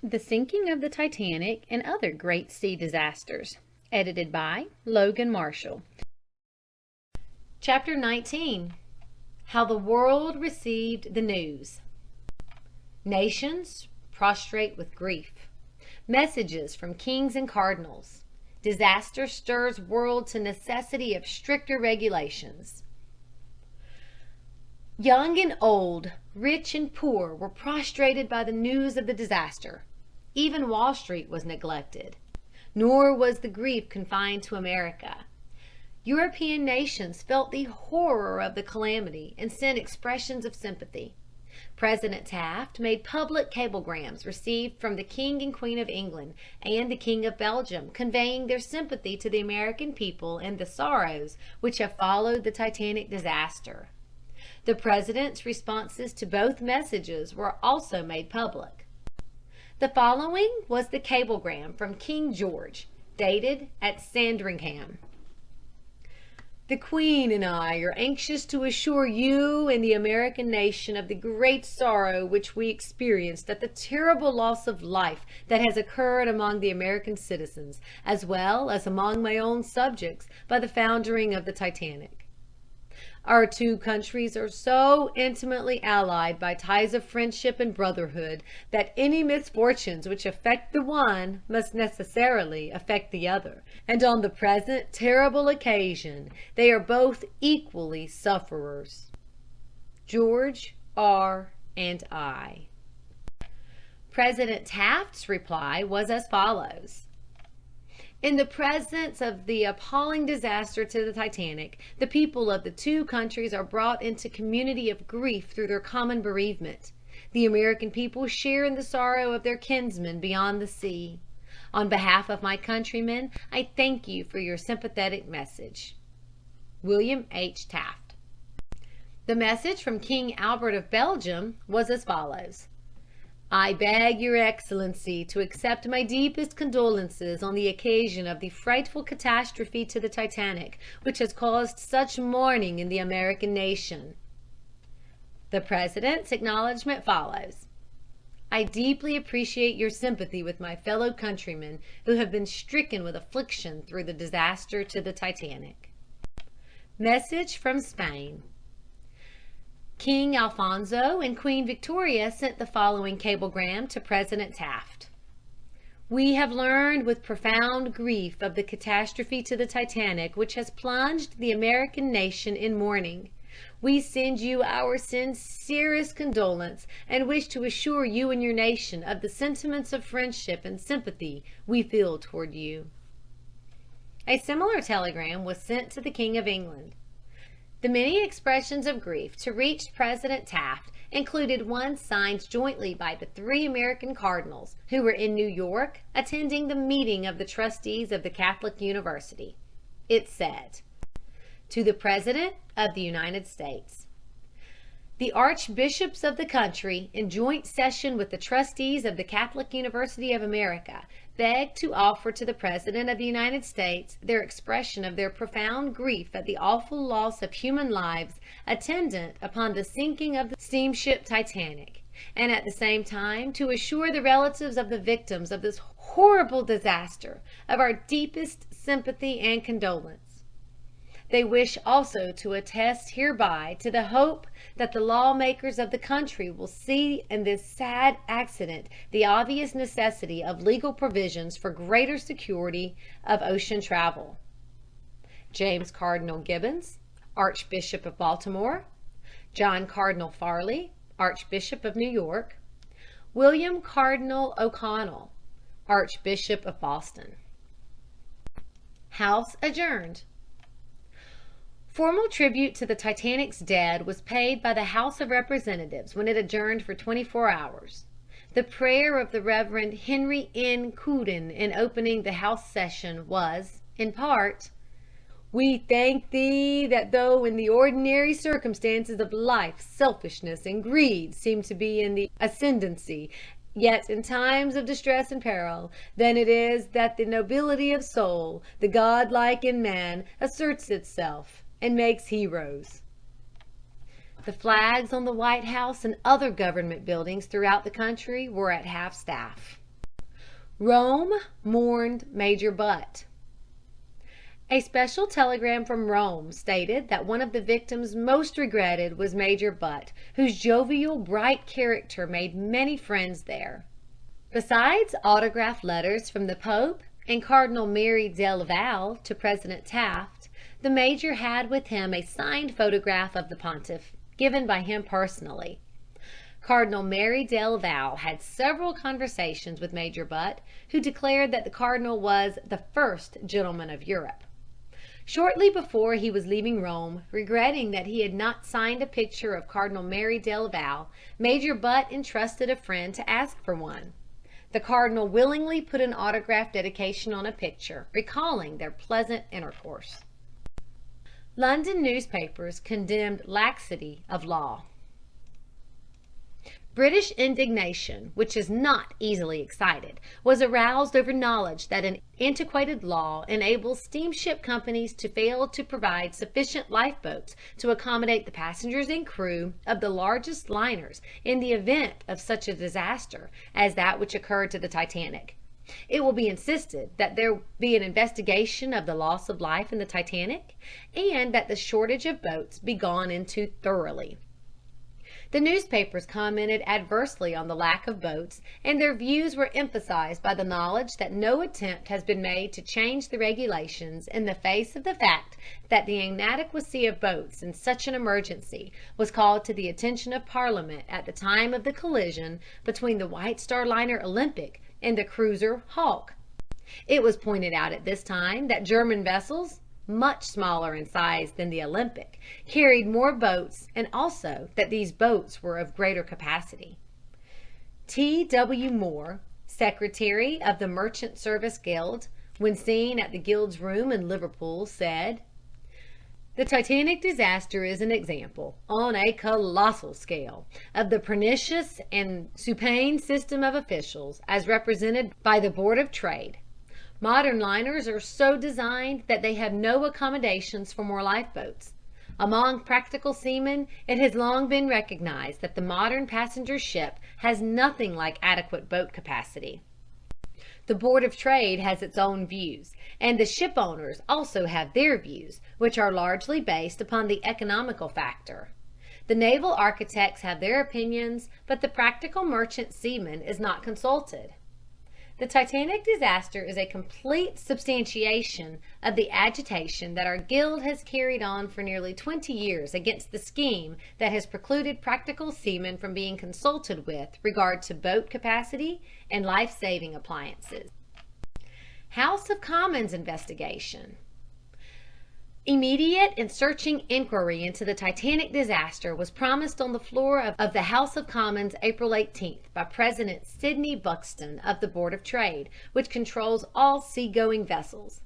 The Sinking of the Titanic and Other Great Sea Disasters, edited by Logan Marshall. Chapter 19. How the World Received the News. Nations prostrate with grief. Messages from kings and cardinals. Disaster stirs world to necessity of stricter regulations. Young and old, rich and poor were prostrated by the news of the disaster. Even Wall Street was neglected. Nor was the grief confined to America. European nations felt the horror of the calamity and sent expressions of sympathy. President Taft made public cablegrams received from the King and Queen of England and the King of Belgium, conveying their sympathy to the American people and the sorrows which have followed the Titanic disaster. The President's responses to both messages were also made public. The following was the cablegram from King George, dated at Sandringham. The Queen and I are anxious to assure you and the American nation of the great sorrow which we experienced at the terrible loss of life that has occurred among the American citizens, as well as among my own subjects, by the foundering of the Titanic. Our two countries are so intimately allied by ties of friendship and brotherhood that any misfortunes which affect the one must necessarily affect the other, and on the present terrible occasion they are both equally sufferers. George R. and I. President Taft's reply was as follows. In the presence of the appalling disaster to the Titanic, the people of the two countries are brought into community of grief through their common bereavement. The American people share in the sorrow of their kinsmen beyond the sea. On behalf of my countrymen, I thank you for your sympathetic message. William H. Taft. The message from King Albert of Belgium was as follows. I beg your Excellency to accept my deepest condolences on the occasion of the frightful catastrophe to the Titanic, which has caused such mourning in the American nation. The President's acknowledgment follows. I deeply appreciate your sympathy with my fellow countrymen who have been stricken with affliction through the disaster to the Titanic. Message from Spain. King Alfonso and Queen Victoria sent the following cablegram to President Taft. We have learned with profound grief of the catastrophe to the Titanic, which has plunged the American nation in mourning. We send you our sincerest condolence and wish to assure you and your nation of the sentiments of friendship and sympathy we feel toward you. A similar telegram was sent to the King of England. The many expressions of grief to reach President Taft included one signed jointly by the three American cardinals who were in New York attending the meeting of the trustees of the Catholic University. It said, To the President of the United States. The archbishops of the country, in joint session with the trustees of the Catholic University of America, beg to offer to the President of the United States their expression of their profound grief at the awful loss of human lives attendant upon the sinking of the steamship Titanic, and at the same time to assure the relatives of the victims of this horrible disaster of our deepest sympathy and condolence. They wish also to attest hereby to the hope that the lawmakers of the country will see in this sad accident the obvious necessity of legal provisions for greater security of ocean travel. James Cardinal Gibbons, Archbishop of Baltimore. John Cardinal Farley, Archbishop of New York. William Cardinal O'Connell, Archbishop of Boston. House adjourned. Formal tribute to the Titanic's dead was paid by the House of Representatives when it adjourned for 24 hours. The prayer of the Reverend Henry N. Cooden in opening the House session was, in part, We thank thee that though in the ordinary circumstances of life selfishness and greed seem to be in the ascendancy, yet in times of distress and peril, then it is that the nobility of soul, the godlike in man, asserts itself and makes heroes. The flags on the White House and other government buildings throughout the country were at half-staff. Rome mourned Major Butt. A special telegram from Rome stated that one of the victims most regretted was Major Butt, whose jovial, bright character made many friends there. Besides autographed letters from the Pope and Cardinal Merry del Val to President Taft, the Major had with him a signed photograph of the pontiff, given by him personally. Cardinal Merry del Val had several conversations with Major Butt, who declared that the Cardinal was the first gentleman of Europe. Shortly before he was leaving Rome, regretting that he had not signed a picture of Cardinal Merry del Val, Major Butt entrusted a friend to ask for one. The Cardinal willingly put an autograph dedication on a picture, recalling their pleasant intercourse. London newspapers condemned laxity of law. British indignation, which is not easily excited, was aroused over knowledge that an antiquated law enables steamship companies to fail to provide sufficient lifeboats to accommodate the passengers and crew of the largest liners in the event of such a disaster as that which occurred to the Titanic. It will be insisted that there be an investigation of the loss of life in the Titanic, and that the shortage of boats be gone into thoroughly. The newspapers commented adversely on the lack of boats, and their views were emphasized by the knowledge that no attempt has been made to change the regulations in the face of the fact that the inadequacy of boats in such an emergency was called to the attention of Parliament at the time of the collision between the White Star liner Olympic and the cruiser Hawke. It was pointed out at this time that German vessels, much smaller in size than the Olympic, carried more boats, and also that these boats were of greater capacity. T.W. Moore, secretary of the Merchant Service Guild, when seen at the Guild's room in Liverpool, said, "The Titanic disaster is an example, on a colossal scale, of the pernicious and supine system of officials as represented by the Board of Trade. Modern liners are so designed that they have no accommodations for more lifeboats. Among practical seamen, it has long been recognized that the modern passenger ship has nothing like adequate boat capacity. The Board of Trade has its own views, and the ship owners also have their views, which are largely based upon the economical factor. The naval architects have their opinions, but the practical merchant seaman is not consulted. The Titanic disaster is a complete substantiation of the agitation that our guild has carried on for nearly 20 years against the scheme that has precluded practical seamen from being consulted with regard to boat capacity and life-saving appliances." House of Commons investigation. Immediate and searching inquiry into the Titanic disaster was promised on the floor of the House of Commons April 18th by President Sidney Buxton of the Board of Trade, which controls all seagoing vessels.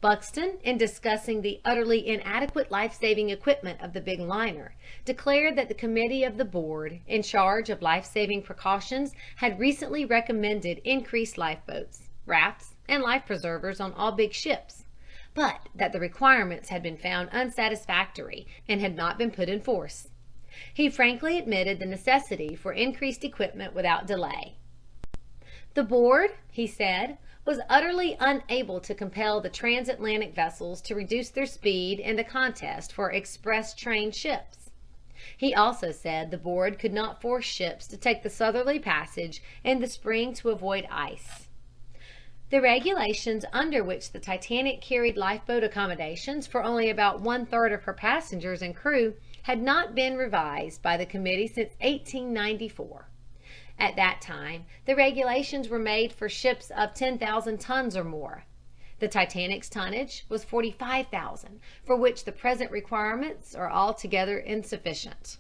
Buxton, in discussing the utterly inadequate life-saving equipment of the big liner, declared that the committee of the board in charge of life-saving precautions had recently recommended increased lifeboats, rafts, and life preservers on all big ships, but that the requirements had been found unsatisfactory and had not been put in force. He frankly admitted the necessity for increased equipment without delay. The board, he said, was utterly unable to compel the transatlantic vessels to reduce their speed in the contest for express train ships. He also said the board could not force ships to take the southerly passage in the spring to avoid ice. The regulations under which the Titanic carried lifeboat accommodations for only about 1/3 of her passengers and crew had not been revised by the committee since 1894. At that time, the regulations were made for ships of 10,000 tons or more. The Titanic's tonnage was 45,000, for which the present requirements are altogether insufficient.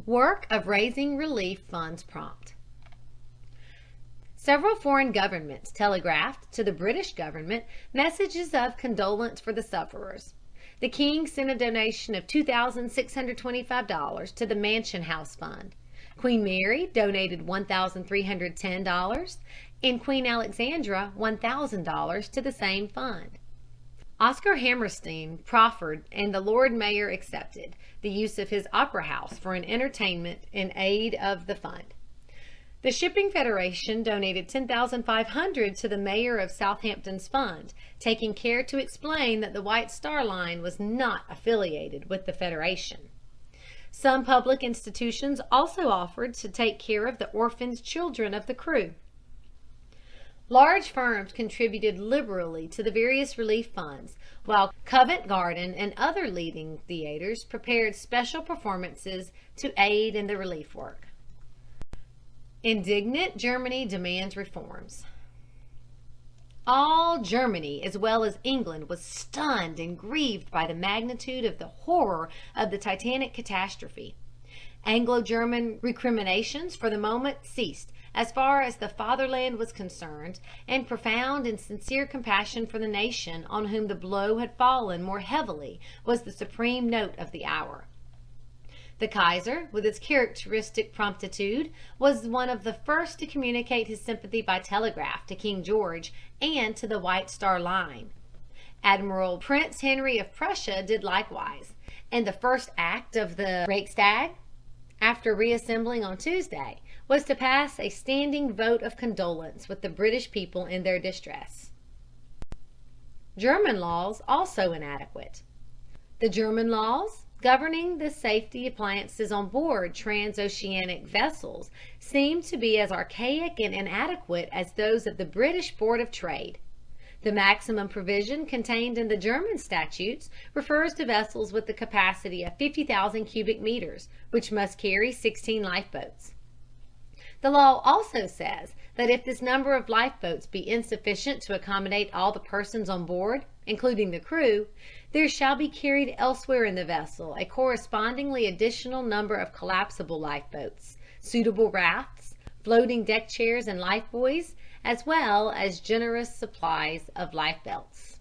Work of raising relief funds prompt. Several foreign governments telegraphed to the British government messages of condolence for the sufferers. The King sent a donation of $2,625 to the Mansion House Fund. Queen Mary donated $1,310, and Queen Alexandra $1,000 to the same fund. Oscar Hammerstein proffered, and the Lord Mayor accepted, the use of his opera house for an entertainment in aid of the fund. The Shipping Federation donated $10,500 to the mayor of Southampton's fund, taking care to explain that the White Star Line was not affiliated with the Federation. Some public institutions also offered to take care of the orphaned children of the crew. Large firms contributed liberally to the various relief funds, while Covent Garden and other leading theaters prepared special performances to aid in the relief work. Indignant Germany demands reforms. All Germany, as well as England, was stunned and grieved by the magnitude of the horror of the Titanic catastrophe. Anglo-German recriminations for the moment ceased as far as the fatherland was concerned, and profound and sincere compassion for the nation on whom the blow had fallen more heavily was the supreme note of the hour. The Kaiser, with its characteristic promptitude, was one of the first to communicate his sympathy by telegraph to King George and to the White Star Line. Admiral Prince Henry of Prussia did likewise, and the first act of the Reichstag, after reassembling on Tuesday, was to pass a standing vote of condolence with the British people in their distress. German laws also inadequate. The German laws governing the safety appliances on board transoceanic vessels seem to be as archaic and inadequate as those of the British Board of Trade. The maximum provision contained in the German statutes refers to vessels with the capacity of 50,000 cubic meters, which must carry 16 lifeboats. The law also says that if this number of lifeboats be insufficient to accommodate all the persons on board, including the crew, there shall be carried elsewhere in the vessel a correspondingly additional number of collapsible lifeboats, suitable rafts, floating deck chairs and lifebuoys, as well as generous supplies of lifebelts.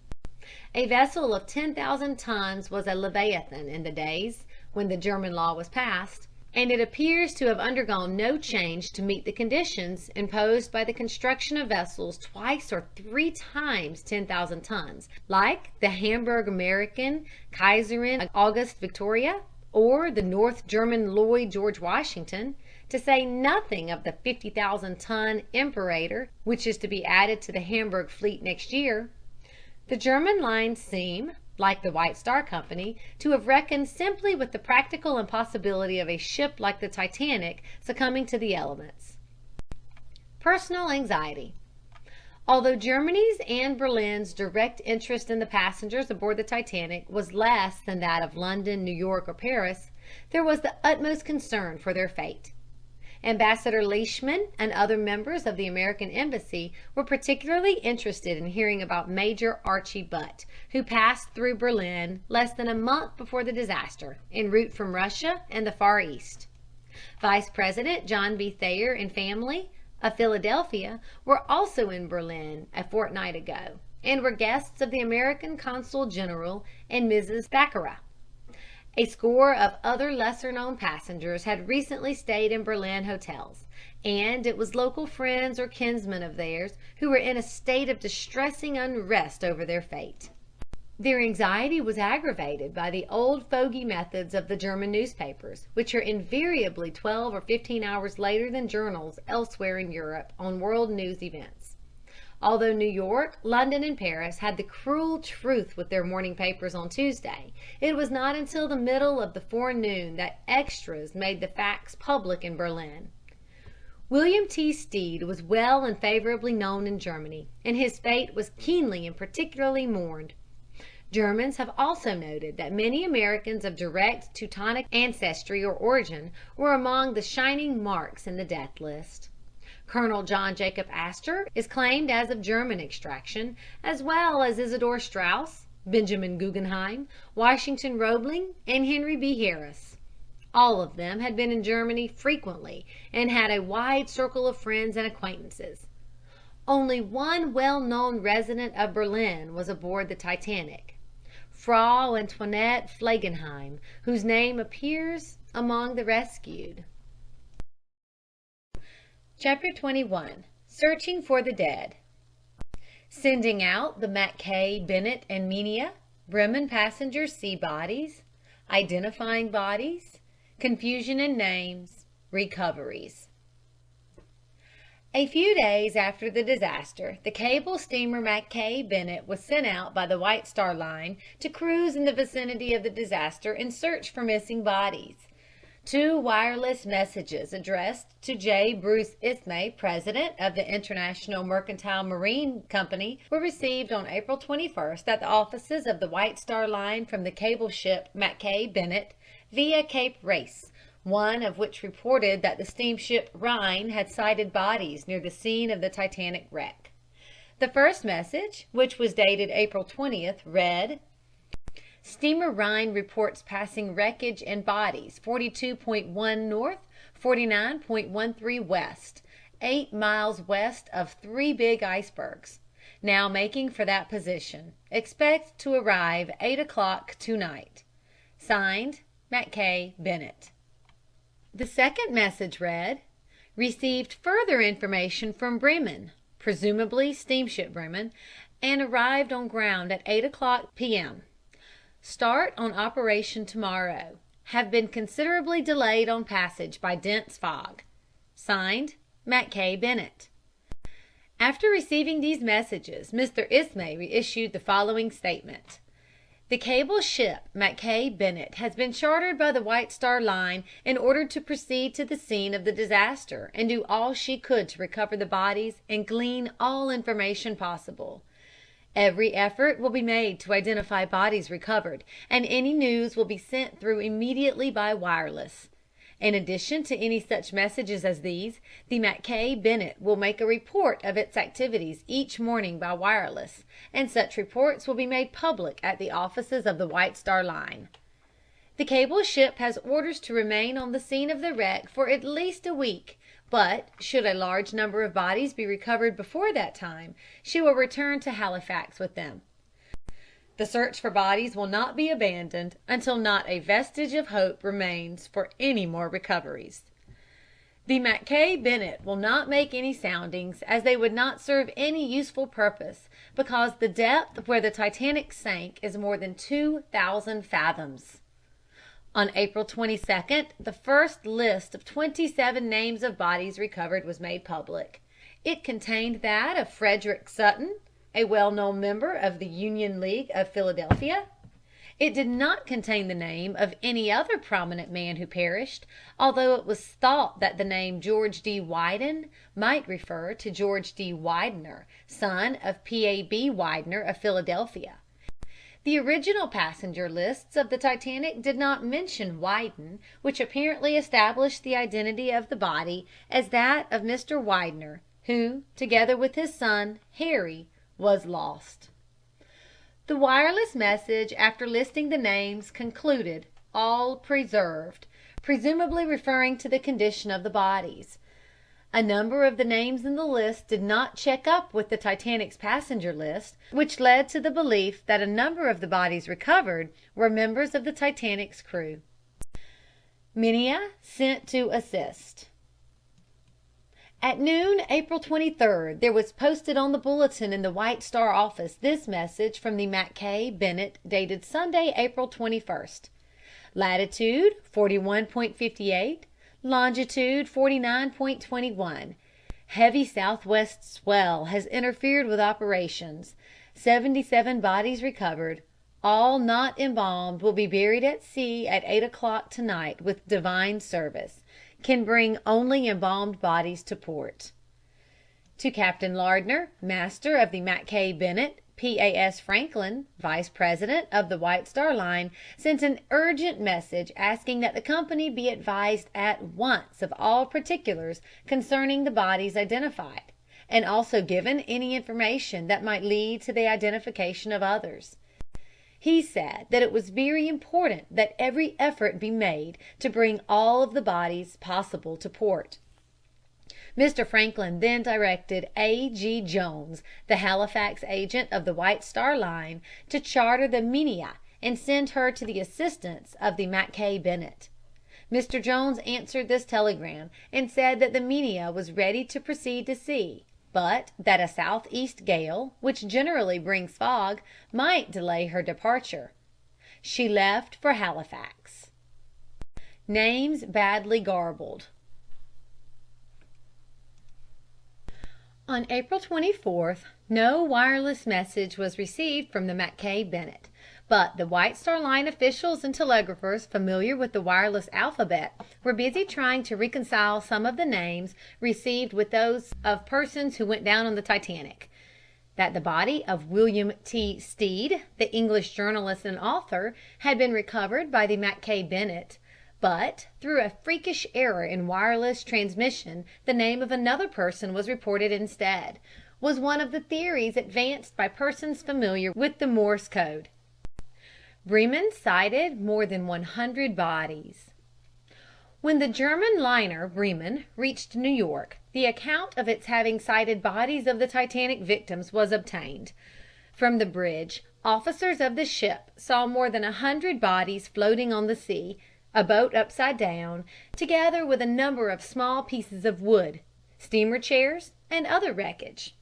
A vessel of 10,000 tons was a leviathan in the days when the German law was passed, and it appears to have undergone no change to meet the conditions imposed by the construction of vessels twice or three times 10,000 tons, like the Hamburg American Kaiserin August Victoria or the North German Lloyd George Washington, to say nothing of the 50,000-ton Imperator, which is to be added to the Hamburg fleet next year. The German lines seem, like the White Star Company, to have reckoned simply with the practical impossibility of a ship like the Titanic succumbing to the elements. Personal anxiety. Although Germany's and Berlin's direct interest in the passengers aboard the Titanic was less than that of London, New York, or Paris, there was the utmost concern for their fate. Ambassador Leishman and other members of the American Embassy were particularly interested in hearing about Major Archie Butt, who passed through Berlin less than a month before the disaster, en route from Russia and the Far East. Vice President John B. Thayer and family of Philadelphia were also in Berlin a fortnight ago, and were guests of the American Consul General and Mrs. Thackeray. A score of other lesser-known passengers had recently stayed in Berlin hotels, and it was local friends or kinsmen of theirs who were in a state of distressing unrest over their fate. Their anxiety was aggravated by the old fogey methods of the German newspapers, which are invariably 12 or 15 hours later than journals elsewhere in Europe on world news events. Although New York, London, and Paris had the cruel truth with their morning papers on Tuesday, it was not until the middle of the forenoon that extras made the facts public in Berlin. William T. Stead was well and favorably known in Germany, and his fate was keenly and particularly mourned. Germans have also noted that many Americans of direct Teutonic ancestry or origin were among the shining marks in the death list. Colonel John Jacob Astor is claimed as of German extraction, as well as Isidor Straus, Benjamin Guggenheim, Washington Roebling, and Henry B. Harris. All of them had been in Germany frequently and had a wide circle of friends and acquaintances. Only one well-known resident of Berlin was aboard the Titanic, Frau Antoinette Flegenheim, whose name appears among the rescued. Chapter 21. Searching for the Dead. Sending out the Mackay, Bennett, and Menia, Bremen passengers see bodies, identifying bodies, confusion in names, recoveries. A few days after the disaster, the cable steamer Mackay Bennett was sent out by the White Star Line to cruise in the vicinity of the disaster and search for missing bodies. Two wireless messages addressed to J. Bruce Ismay, president of the International Mercantile Marine Company, were received on April 21st at the offices of the White Star Line from the cable ship Mackay Bennett via Cape Race, one of which reported that the steamship Rhine had sighted bodies near the scene of the Titanic wreck. The first message, which was dated April 20th, read, "Steamer Rhine reports passing wreckage and bodies 42.1 north, 49.13 west, 8 miles west of 3 big icebergs. Now making for that position. Expect to arrive 8 o'clock tonight. Signed, Mackay Bennett." The second message read, "Received further information from Bremen, presumably steamship Bremen, and arrived on ground at 8 o'clock p.m. Start on operation tomorrow. Have been considerably delayed on passage by dense fog. Signed, Mackay Bennett." After receiving these messages, Mr. Ismay issued the following statement. "The cable ship Mackay Bennett has been chartered by the White Star Line in order to proceed to the scene of the disaster and do all she could to recover the bodies and glean all information possible. Every effort will be made to identify bodies recovered, and any news will be sent through immediately by wireless. In addition to any such messages as these, the Mackay Bennett will make a report of its activities each morning by wireless, and such reports will be made public at the offices of the White Star Line. The cable ship has orders to remain on the scene of the wreck for at least a week, but should a large number of bodies be recovered before that time, she will return to Halifax with them. The search for bodies will not be abandoned until not a vestige of hope remains for any more recoveries. The Mackay Bennett will not make any soundings, as they would not serve any useful purpose, because the depth where the Titanic sank is more than 2,000 fathoms." On April 22nd, the first list of 27 names of bodies recovered was made public. It contained that of Frederick Sutton, a well-known member of the Union League of Philadelphia. It did not contain the name of any other prominent man who perished, although it was thought that the name George D. Wyden might refer to George D. Widener, son of P.A.B. Widener of Philadelphia. The original passenger lists of the Titanic did not mention Wyden, which apparently established the identity of the body as that of Mr. Widener, who, together with his son, Harry, was lost. The wireless message, after listing the names, concluded, "All preserved," presumably referring to the condition of the bodies. A number of the names in the list did not check up with the Titanic's passenger list, which led to the belief that a number of the bodies recovered were members of the Titanic's crew. Minia sent to assist. At noon, April 23rd, there was posted on the bulletin in the White Star office this message from the Mackay Bennett, dated Sunday, April 21st. Latitude 41.58, longitude 49.21. Heavy southwest swell has interfered with operations. 77 bodies recovered. All not embalmed will be buried at sea at 8 o'clock tonight with divine service. Can bring only embalmed bodies to port. To Captain Lardner, master of the Mackay Bennett, P.A.S. Franklin, vice president of the White Star Line, sent an urgent message asking that the company be advised at once of all particulars concerning the bodies identified, and also given any information that might lead to the identification of others. He said that it was very important that every effort be made to bring all of the bodies possible to port. Mr. Franklin then directed A. G. Jones, the Halifax agent of the White Star Line, to charter the Minia and send her to the assistance of the Mackay Bennett. Mr. Jones answered this telegram and said that the Minia was ready to proceed to sea, but that a southeast gale, which generally brings fog, might delay her departure. She left for Halifax. Names badly garbled. On April 24th, no wireless message was received from the Mackay Bennett, but the White Star Line officials and telegraphers familiar with the wireless alphabet were busy trying to reconcile some of the names received with those of persons who went down on the Titanic. That the body of William T. Stead, the English journalist and author, had been recovered by the Mackay Bennett, but through a freakish error in wireless transmission the name of another person was reported instead, was one of the theories advanced by persons familiar with the Morse code. Bremen cited more than 100 bodies. When the German liner Bremen reached New York, the account of its having sighted bodies of the Titanic victims was obtained. From the bridge, officers of the ship saw more than 100 bodies floating on the sea, a boat upside down, together with a number of small pieces of wood, steamer chairs, and other wreckage.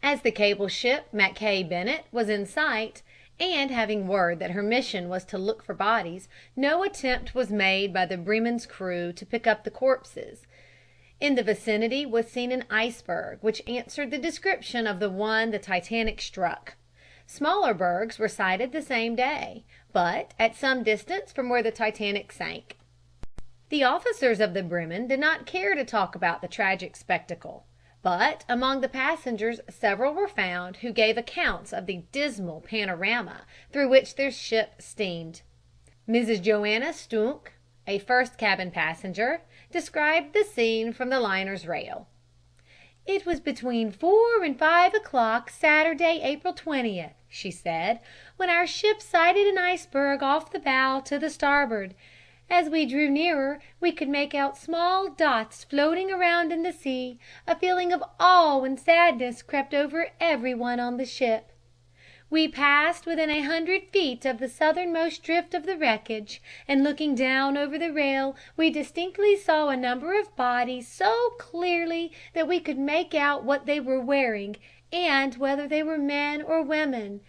As the cable ship Mackay Bennett was in sight, and having word that her mission was to look for bodies, no attempt was made by the Bremen's crew to pick up the corpses. In the vicinity was seen an iceberg which answered the description of the one the Titanic struck. Smaller bergs were sighted the same day, but at some distance from where the Titanic sank. The officers of the Bremen did not care to talk about the tragic spectacle, but among the passengers several were found who gave accounts of the dismal panorama through which their ship steamed. Mrs. Joanna Stunk, a first cabin passenger, described the scene from the liner's rail. "It was between 4 and 5 o'clock Saturday, April 20th," she said, "when our ship sighted an iceberg off the bow to the starboard. As we drew nearer, we could make out small dots floating around in the sea. A feeling of awe and sadness crept over everyone on the ship. We passed within 100 feet of the southernmost drift of the wreckage, and looking down over the rail, we distinctly saw a number of bodies so clearly that we could make out what they were wearing, and whether they were men or women.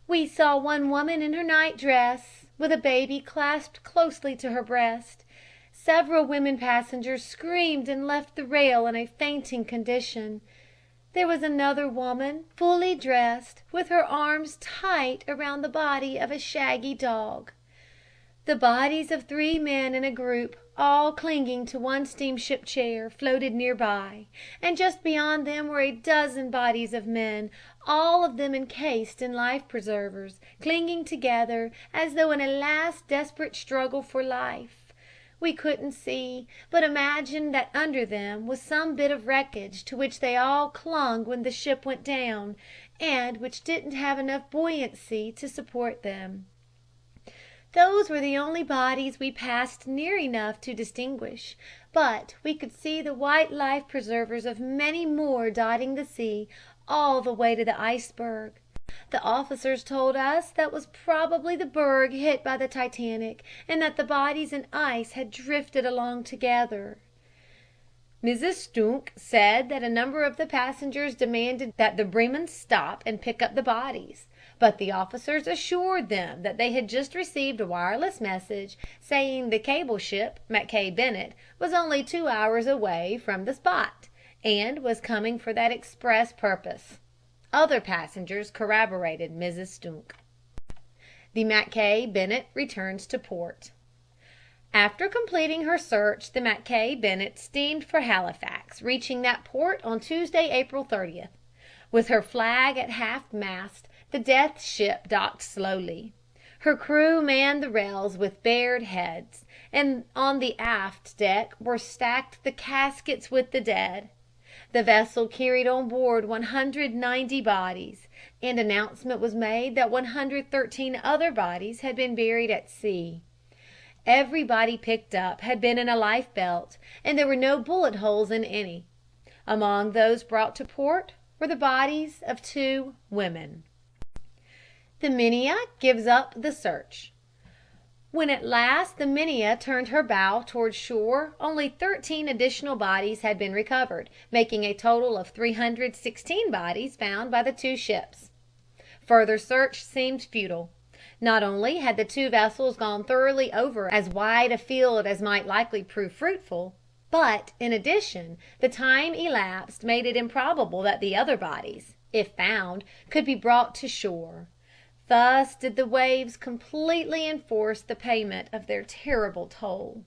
We saw one woman in her nightdress, with a baby clasped closely to her breast. Several women passengers screamed and left the rail in a fainting condition. There was another woman, fully dressed, with her arms tight around the body of a shaggy dog. The bodies of 3 men in a group, all clinging to one steamship chair, floated nearby, and just beyond them were a dozen bodies of men, all of them encased in life preservers, clinging together as though in a last desperate struggle for life. We couldn't see, but imagined that under them was some bit of wreckage to which they all clung when the ship went down, and which didn't have enough buoyancy to support them. Those were the only bodies we passed near enough to distinguish, but we could see the white life preservers of many more dotting the sea all the way to the iceberg. The officers told us that was probably the berg hit by the Titanic, and that the bodies and ice had drifted along together." Mrs. Stunk said that a number of the passengers demanded that the Bremen stop and pick up the bodies, but the officers assured them that they had just received a wireless message saying the cable ship Mackay Bennett was only 2 hours away from the spot, and was coming for that express purpose. Other passengers corroborated Mrs. Stunk. The Mackay Bennett returns to port. After completing her search, the Mackay Bennett steamed for Halifax, reaching that port on Tuesday, April 30th. With her flag at half-mast, the Death Ship docked slowly. Her crew manned the rails with bared heads, and on the aft deck were stacked the caskets with the dead. The vessel carried on board 190 bodies, and announcement was made that 113 other bodies had been buried at sea. Every body picked up had been in a life belt, and there were no bullet holes in any. Among those brought to port were the bodies of 2 women. The Minia gives up the search. When at last the Minia turned her bow toward shore, only 13 additional bodies had been recovered, making a total of 316 bodies found by the 2 ships. Further search seemed futile. Not only had the 2 vessels gone thoroughly over as wide a field as might likely prove fruitful, But, in addition, the time elapsed made it improbable that the other bodies, if found, could be brought to shore. Thus did the waves completely enforce the payment of their terrible toll.